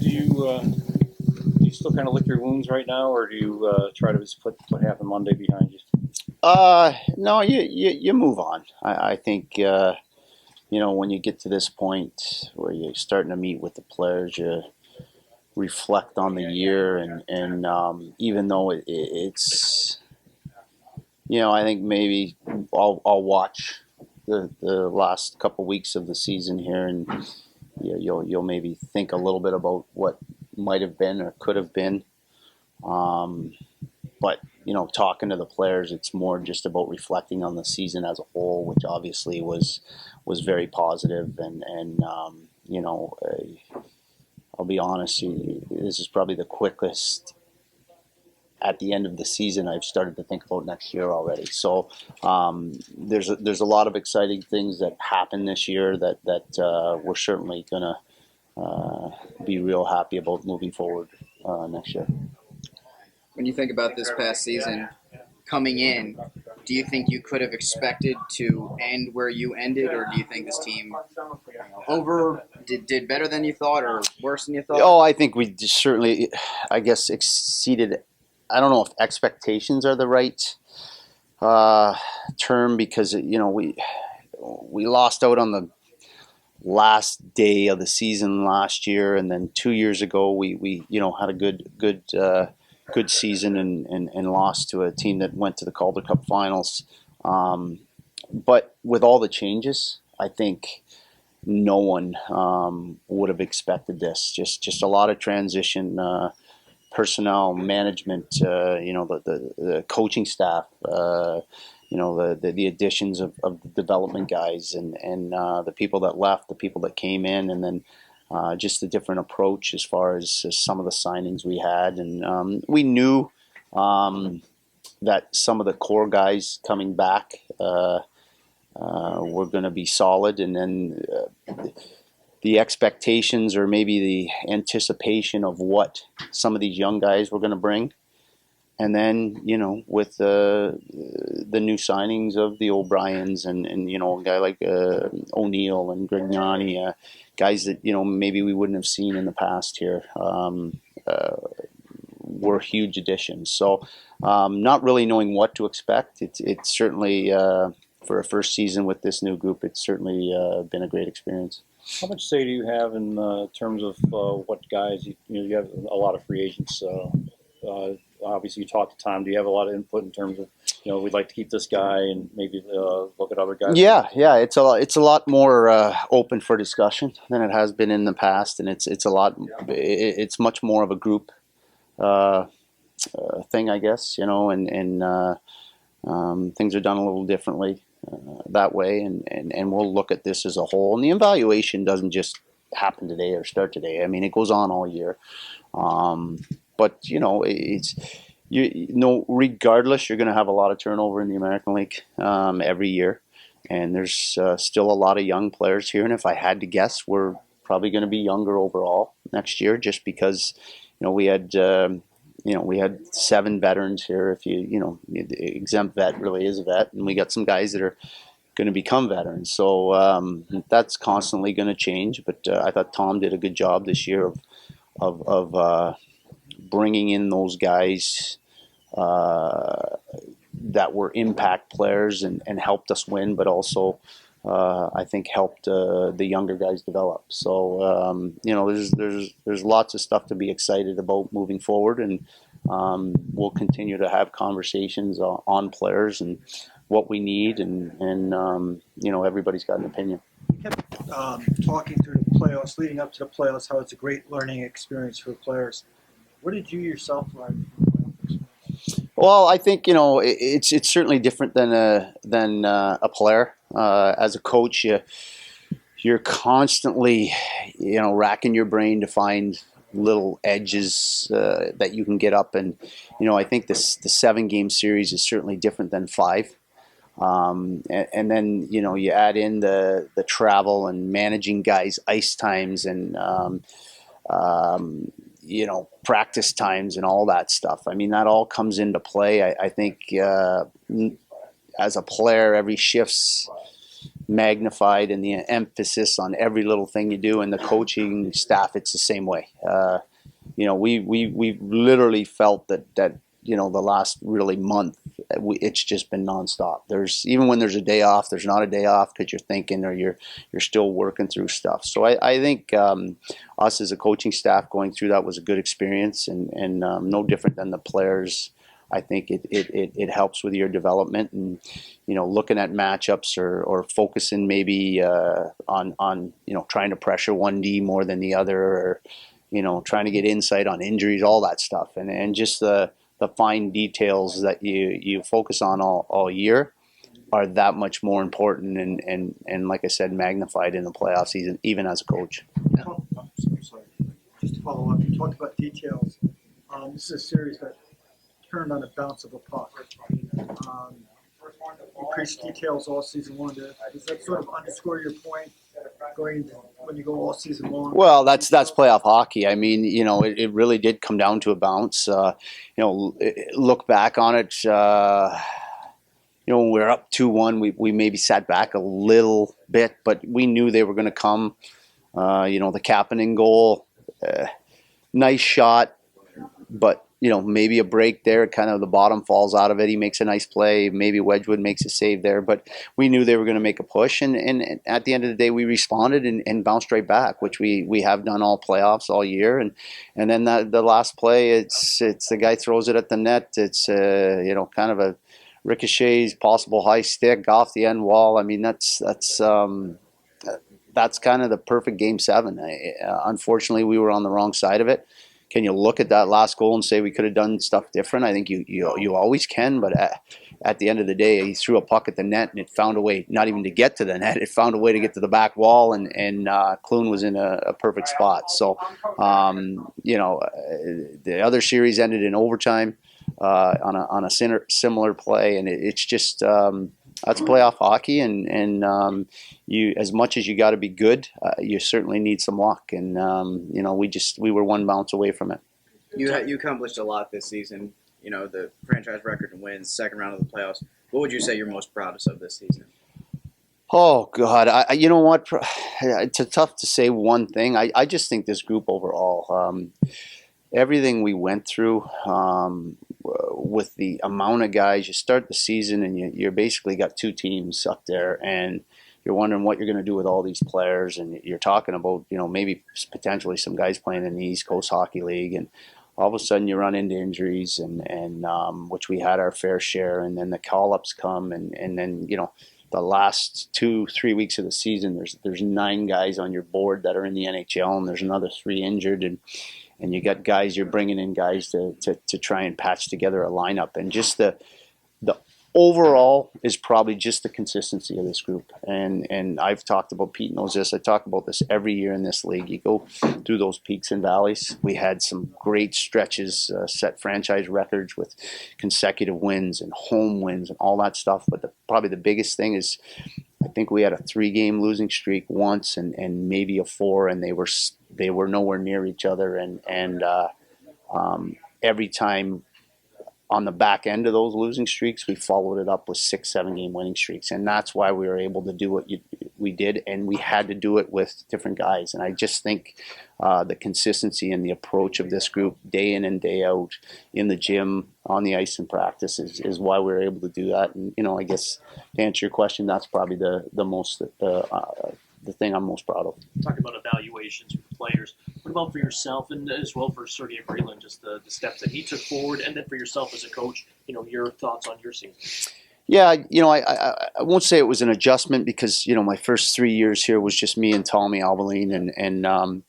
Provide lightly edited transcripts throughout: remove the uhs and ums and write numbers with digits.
Do you still kind of lick your wounds right now, or do you try to just put what happened Monday behind you? No, you move on. I think when you get to this point where you're starting to meet with the players, you reflect on the year, and even though it's I think maybe I'll watch the last couple weeks of the season here, and you'll maybe think a little bit about what might have been or could have been. But talking to the players, it's more just about reflecting on the season as a whole, which obviously was very positive. And I'll be honest, this is probably the quickest at the end of the season I've started to think about next year already. So there's a lot of exciting things that happen this year that we're certainly gonna be real happy about moving forward next year. When you think about this past season coming in, do you think you could have expected to end where you ended, or do you think this team did better than you thought or worse than you thought? Oh, I think we just certainly, I guess, exceeded. I don't know if expectations are the right term, because we lost out on the last day of the season last year, and then 2 years ago we had a good season and lost to a team that went to the Calder Cup finals. But with all the changes, I think no one would have expected this. Just a lot of transition, personnel, management, the coaching staff, the additions of the development guys, and the people that left, the people that came in, and then just the different approach as far as some of the signings we had. And we knew that some of the core guys coming back were going to be solid, and then the expectations, or maybe the anticipation of what some of these young guys were going to bring. And then, with the new signings of the O'Briens and a guy like O'Neill and Grignani, guys that, maybe we wouldn't have seen in the past here, were huge additions. So not really knowing what to expect. It's certainly, for a first season with this new group, it's certainly been a great experience. How much say do you have in terms of what guys, you have a lot of free agents, obviously you talk to Tom. Do you have a lot of input in terms of, we'd like to keep this guy and maybe look at other guys? Yeah. It's a lot more open for discussion than it has been in the past, and it's much more of a group thing, I guess. And things are done a little differently that way, and we'll look at this as a whole. And the evaluation doesn't just happen today or start today. I mean, it goes on all year. But it's regardless, you're going to have a lot of turnover in the American League every year, and there's still a lot of young players here. And if I had to guess, we're probably going to be younger overall next year, just because we had 7 veterans here. If exempt vet really is a vet, and we got some guys that are going to become veterans. So that's constantly going to change. But I thought Tom did a good job this year of bringing in those guys that were impact players and helped us win, but also I think helped the younger guys develop. So there's lots of stuff to be excited about moving forward, and we'll continue to have conversations on players and what we need, and everybody's got an opinion. You kept talking through the playoffs, leading up to the playoffs, how it's a great learning experience for the players. What did you yourself learn from the playoff experience? Well, I think it's certainly different than a player. As a coach, you're constantly racking your brain to find little edges that you can get up, and I think the 7-game series is certainly different than 5. And then you add in the travel and managing guys' ice times and practice times and all that stuff. I mean, that all comes into play. I think as a player, every shift's magnified, and the emphasis on every little thing you do. And the coaching staff, it's the same way. We literally felt that the last really month, it's just been nonstop. Even when there's a day off, there's not a day off because you're thinking or you're still working through stuff. So I think us as a coaching staff going through that was a good experience, and no different than the players. I think it helps with your development, and looking at matchups or focusing maybe on trying to pressure one D more than the other, or trying to get insight on injuries, all that stuff, and just the fine details that you focus on all year are that much more important, and like I said, magnified in the playoff season, even as a coach. I'm sorry. Just to follow up, you talked about details. This is a series that turned on a bounce of a puck. Increased details all season long. Does that sort of underscore your point going when you go all season long? Well, that's playoff hockey. I mean, it really did come down to a bounce. Look back on it. When we were up 2-1, we maybe sat back a little bit, but we knew they were going to come. The Kapanen goal, nice shot, but maybe a break there, kind of the bottom falls out of it. He makes a nice play. Maybe Wedgwood makes a save there, but we knew they were going to make a push. And at the end of the day, we responded and bounced right back, which we have done all playoffs all year. And then the last play, it's the guy throws it at the net. It's kind of a ricochet, possible high stick off the end wall. I mean, that's kind of the perfect Game 7. Unfortunately, we were on the wrong side of it. Can you look at that last goal and say we could have done stuff different? I think you always can, but at the end of the day, he threw a puck at the net and it found a way not even to get to the net. It found a way to get to the back wall, and Clune was in a perfect spot. So, the other series ended in overtime on a similar play, and it's just that's playoff hockey, and you, as much as you got to be good, you certainly need some luck, and we were one bounce away from it. You accomplished a lot this season. The franchise record in wins, second round of the playoffs. What would you say you're most proudest of this season? Oh God, you know what? It's tough to say one thing. I just think this group overall, everything we went through. With the amount of guys, you start the season and you're basically got two teams up there, and you're wondering what you're going to do with all these players, and you're talking about maybe potentially some guys playing in the East Coast Hockey League, and all of a sudden you run into injuries, and which we had our fair share, and then the call-ups come, and then the last 2-3 weeks of the season, there's 9 guys on your board that are in the NHL, and there's another 3 injured, and you got guys, you're bringing in guys to try and patch together a lineup. And just the overall is probably just the consistency of this group. And I've talked about, Pete knows this, I talk about this every year in this league. You go through those peaks and valleys. We had some great stretches, set franchise records with consecutive wins and home wins and all that stuff. But probably the biggest thing is, I think we had a 3-game losing streak once, and maybe a 4, and they were nowhere near each other. And every time on the back end of those losing streaks, we followed it up with 6-7 game winning streaks, and that's why we were able to do what we did, and we had to do it with different guys. And I just think the consistency and the approach of this group, day in and day out, in the gym, on the ice in practice, is why we were able to do that. And I guess to answer your question, that's probably the thing I'm most proud of. Talk about evaluations with the players. What about for yourself, and as well for Sergei Brylin, just the steps that he took forward, and then for yourself as a coach, your thoughts on your season? Yeah, I won't say it was an adjustment, because my first 3 years here was just me and Tommy Albaline,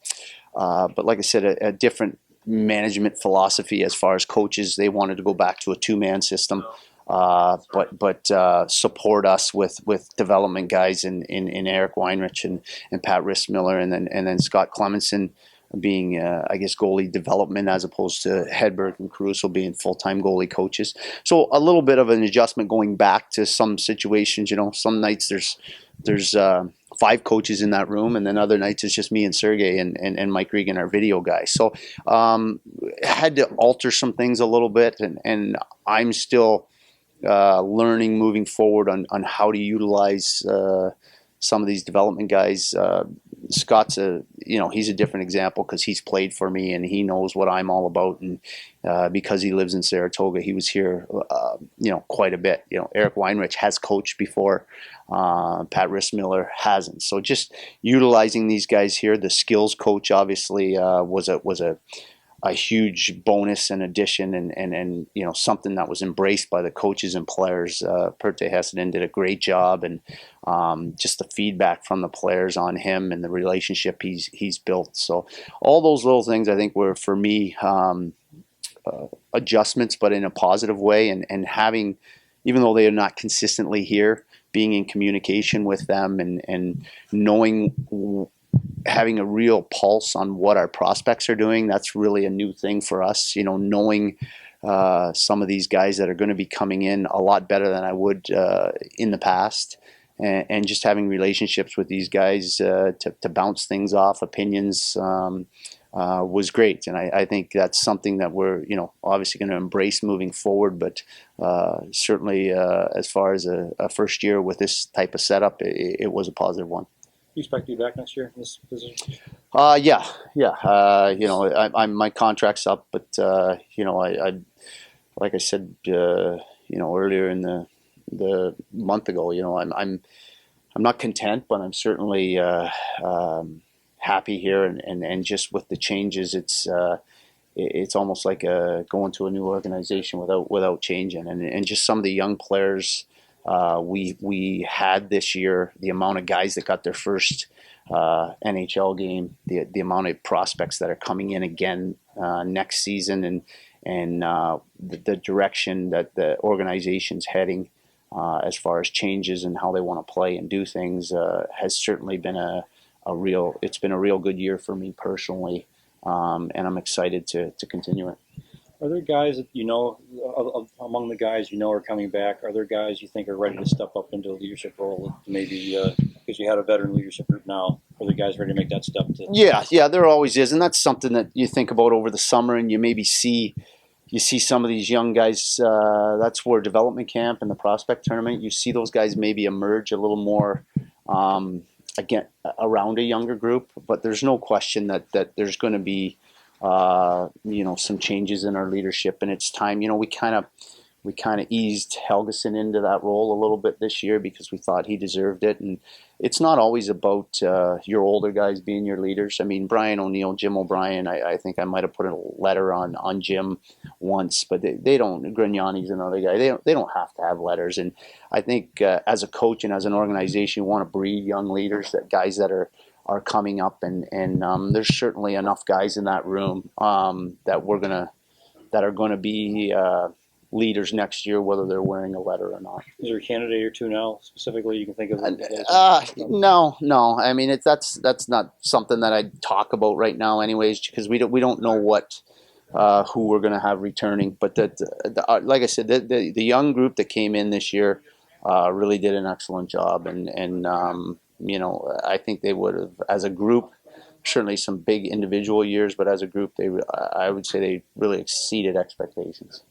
but like I said, a different management philosophy as far as coaches. They wanted to go back to a 2-man system. But support us with development guys in Eric Weinrich and Pat Rissmiller, and then Scott Clemenson being I guess goalie development, as opposed to Hedberg and Caruso being full-time goalie coaches. So a little bit of an adjustment going back to some situations. Some nights there's 5 coaches in that room, and then other nights it's just me and Sergey and Mike Regan, our video guy. So had to alter some things a little bit, and I'm still learning moving forward on how to utilize some of these development guys. Scott's he's a different example because he's played for me and he knows what I'm all about. And because he lives in Saratoga, he was here, quite a bit. Eric Weinrich has coached before. Pat Rissmiller hasn't. So just utilizing these guys here. The skills coach obviously was a huge bonus and addition, and something that was embraced by the coaches and players. Perte Hessenen did a great job, and just the feedback from the players on him and the relationship he's built. So all those little things I think were for me adjustments, but in a positive way, and having, even though they are not consistently here, being in communication with them and knowing, having a real pulse on what our prospects are doing. That's really a new thing for us, knowing some of these guys that are going to be coming in a lot better than I would in the past, and just having relationships with these guys to bounce things off, opinions, was great. And I think that's something that we're, obviously going to embrace moving forward, but certainly as far as a first year with this type of setup, it was a positive one. You expect to be back next year in this position? Yeah. I'm my contract's up, but I like I said, earlier in the month ago, I'm not content, but I'm certainly happy here, and just with the changes, it's almost like going to a new organization without changing, and just some of the young players. We had this year, the amount of guys that got their first NHL game, the amount of prospects that are coming in again next season, and the direction that the organization's heading as far as changes and how they want to play and do things has certainly been a real good year for me personally, and I'm excited to continue it. Are there guys that among the guys are coming back? Are there guys you think are ready to step up into a leadership role? Maybe because you had a veteran leadership group now, are the guys ready to make that step? Yeah, there always is, and that's something that you think about over the summer, and you maybe see some of these young guys. That's where development camp and the prospect tournament, you see those guys maybe emerge a little more. Again, around a younger group, but there's no question that there's going to be some changes in our leadership, and it's time. We kind of eased Helgeson into that role a little bit this year because we thought he deserved it. And it's not always about your older guys being your leaders. I mean, Brian O'Neill, Jim O'Brien, I think I might have put a letter on Jim once, but they don't. Grignani's another guy. They don't have to have letters. And I think as a coach and as an organization, you want to breed young leaders, that guys that are coming up, and there's certainly enough guys in that room that are gonna be leaders next year, whether they're wearing a letter or not. Is there a candidate or two now specifically you can think of? No. I mean, that's not something that I'd talk about right now, anyways, because we don't know what who we're going to have returning. But like I said, the young group that came in this year really did an excellent job, and I think they would have, as a group, certainly some big individual years, but as a group, I would say they really exceeded expectations.